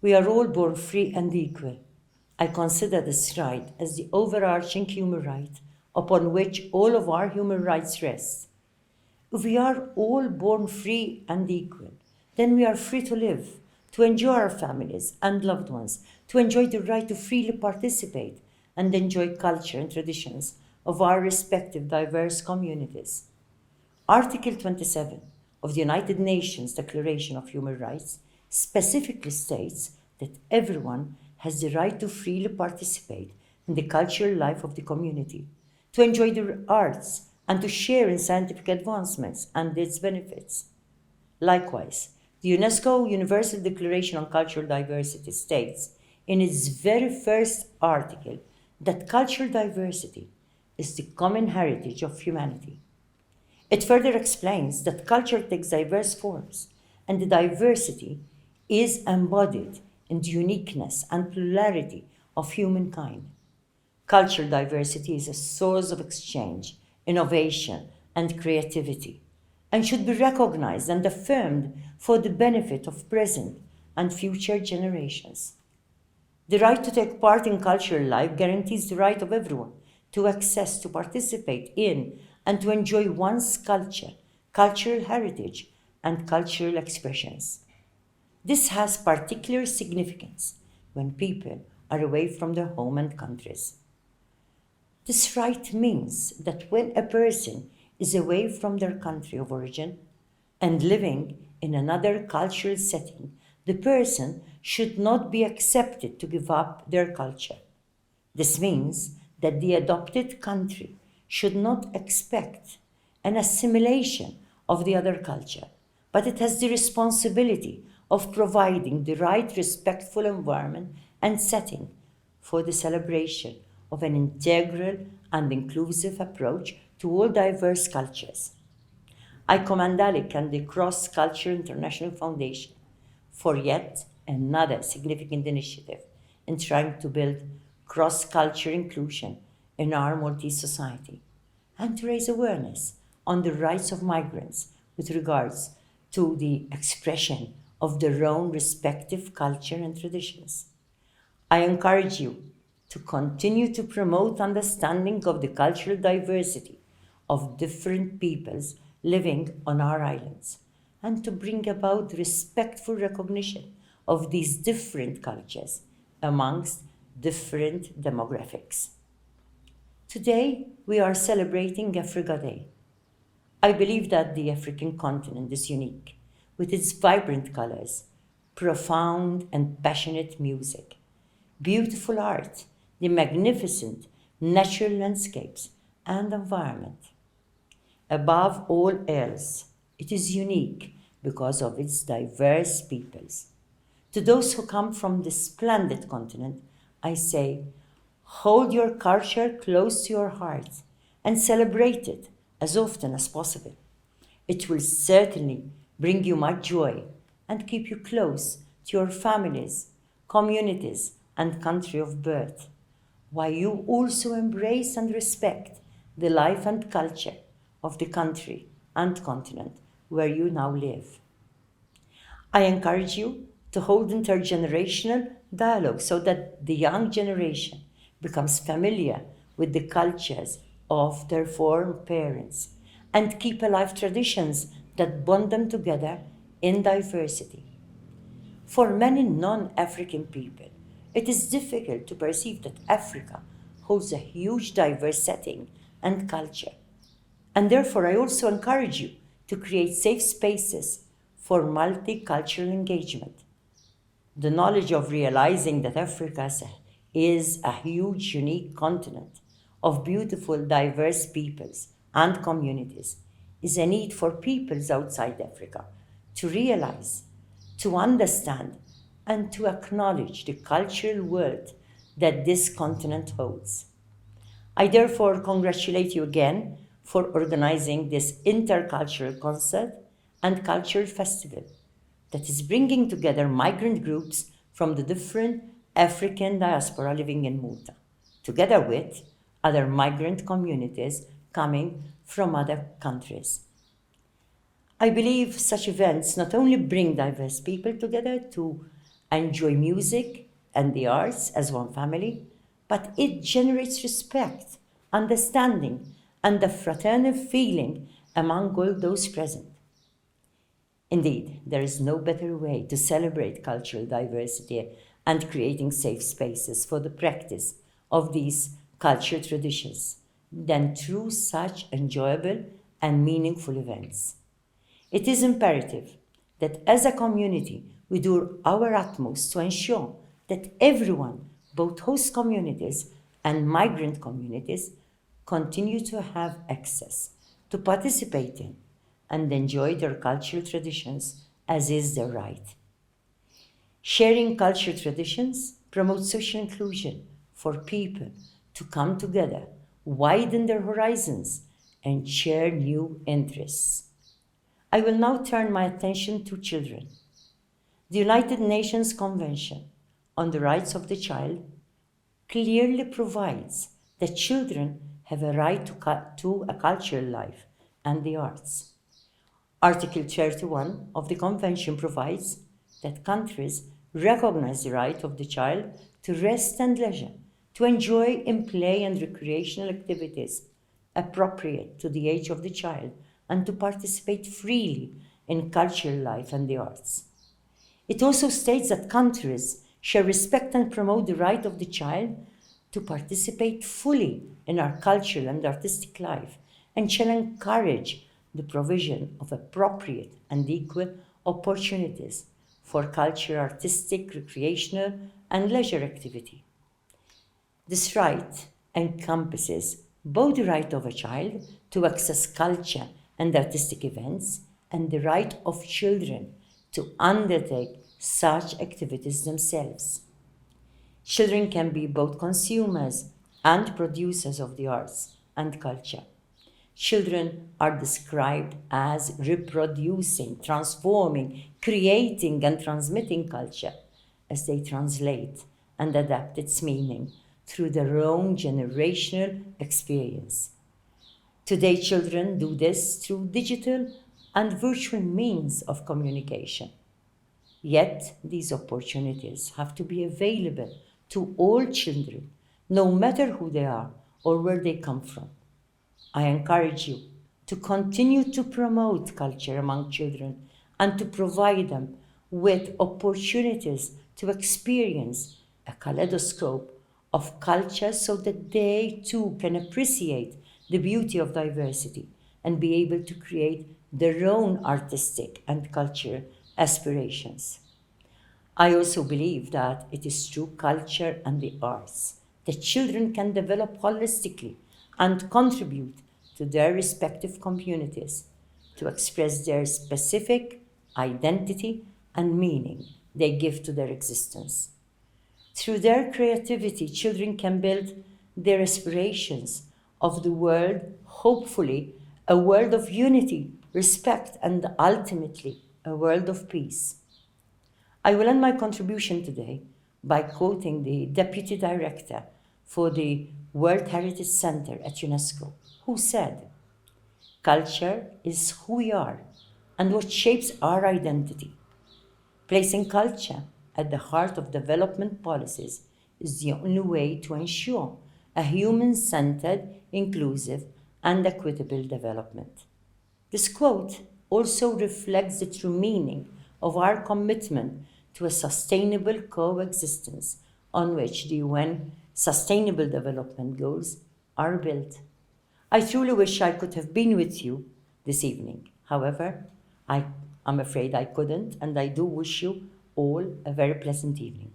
We are all born free and equal. I consider this right as the overarching human right upon which all of our human rights rest. If we are all born free and equal, then we are free to live, to enjoy our families and loved ones, to enjoy the right to freely participate and enjoy culture and traditions of our respective diverse communities. Article 27 of the United Nations Declaration of Human Rights specifically states that everyone has the right to freely participate in the cultural life of the community, to enjoy the arts, and to share in scientific advancements and its benefits. Likewise, the UNESCO Universal Declaration on Cultural Diversity states in its very first article that cultural diversity is the common heritage of humanity. It further explains that culture takes diverse forms, and the diversity is embodied in the uniqueness and plurality of humankind. Cultural diversity is a source of exchange, innovation, and creativity, and should be recognized and affirmed for the benefit of present and future generations. The right to take part in cultural life guarantees the right of everyone to access, to participate in, and to enjoy one's culture, cultural heritage, and cultural expressions. This has particular significance when people are away from their home and countries. This right means that when a person is away from their country of origin and living in another cultural setting, the person should not be accepted to give up their culture. This means that the adopted country should not expect an assimilation of the other culture, but it has the responsibility of providing the right respectful environment and setting for the celebration of an integral and inclusive approach to all diverse cultures. I commend ALIC and the Cross Culture International Foundation for yet another significant initiative in trying to build cross-culture inclusion in our multi-society and to raise awareness on the rights of migrants with regards to the expression of their own respective culture and traditions. I encourage you to continue to promote understanding of the cultural diversity of different peoples living on our islands and to bring about respectful recognition of these different cultures amongst different demographics. Today, we are celebrating Africa Day. I believe that the African continent is unique, with its vibrant colors, profound and passionate music, beautiful art, the magnificent natural landscapes and environment. Above all else, it is unique because of its diverse peoples. To those who come from this splendid continent, I say, hold your culture close to your heart and celebrate it as often as possible. It will certainly bring you much joy and keep you close to your families, communities, and country of birth, while you also embrace and respect the life and culture of the country and continent where you now live. I encourage you to hold intergenerational dialogue so that the young generation becomes familiar with the cultures of their foreparents and keep alive traditions that bond them together in diversity. For many non-African people, it is difficult to perceive that Africa holds a huge diverse setting and culture. And therefore, I also encourage you to create safe spaces for multicultural engagement. The knowledge of realizing that Africa is a huge, unique continent of beautiful, diverse peoples and communities is a need for peoples outside Africa to realize, to understand, and to acknowledge the cultural world that this continent holds. I therefore congratulate you again for organizing this intercultural concert and cultural festival that is bringing together migrant groups from the different African diaspora living in Malta, together with other migrant communities coming from other countries. I believe such events not only bring diverse people together to enjoy music and the arts as one family, but it generates respect, understanding, and a fraternal feeling among all those present. Indeed, there is no better way to celebrate cultural diversity and creating safe spaces for the practice of these cultural traditions than through such enjoyable and meaningful events. It is imperative that as a community we do our utmost to ensure that everyone, both host communities and migrant communities, continue to have access to participate in and enjoy their cultural traditions as is their right. Sharing cultural traditions promotes social inclusion for people to come together, widen their horizons, and share new interests. I will now turn my attention to children. The United Nations Convention on the Rights of the Child clearly provides that children have a right to a cultural life and the arts. Article 31 of the Convention provides that countries recognize the right of the child to rest and leisure, to enjoy in play and recreational activities appropriate to the age of the child, and to participate freely in cultural life and the arts. It also states that countries shall respect and promote the right of the child to participate fully in our cultural and artistic life and shall encourage the provision of appropriate and equal opportunities for cultural, artistic, recreational, and leisure activity. This right encompasses both the right of a child to access culture and artistic events and the right of children to undertake such activities themselves. Children can be both consumers and producers of the arts and culture. Children are described as reproducing, transforming, creating, and transmitting culture as they translate and adapt its meaning through their own generational experience. Today, children do this through digital and virtual means of communication. Yet, these opportunities have to be available to all children, no matter who they are or where they come from. I encourage you to continue to promote culture among children and to provide them with opportunities to experience a kaleidoscope of culture so that they too can appreciate the beauty of diversity and be able to create their own artistic and cultural aspirations. I also believe that it is through culture and the arts that children can develop holistically and contribute to their respective communities to express their specific identity and meaning they give to their existence. Through their creativity, children can build their aspirations of the world, hopefully, a world of unity, respect, and ultimately, a world of peace. I will end my contribution today by quoting the Deputy Director for the World Heritage Center at UNESCO, who said, "Culture is who we are and what shapes our identity. Placing culture at the heart of development policies is the only way to ensure a human-centered, inclusive, and equitable development." This quote also reflects the true meaning of our commitment to a sustainable coexistence on which the UN Sustainable Development Goals are built. I truly wish I could have been with you this evening. However, I'm afraid I couldn't, and I do wish you all a very pleasant evening.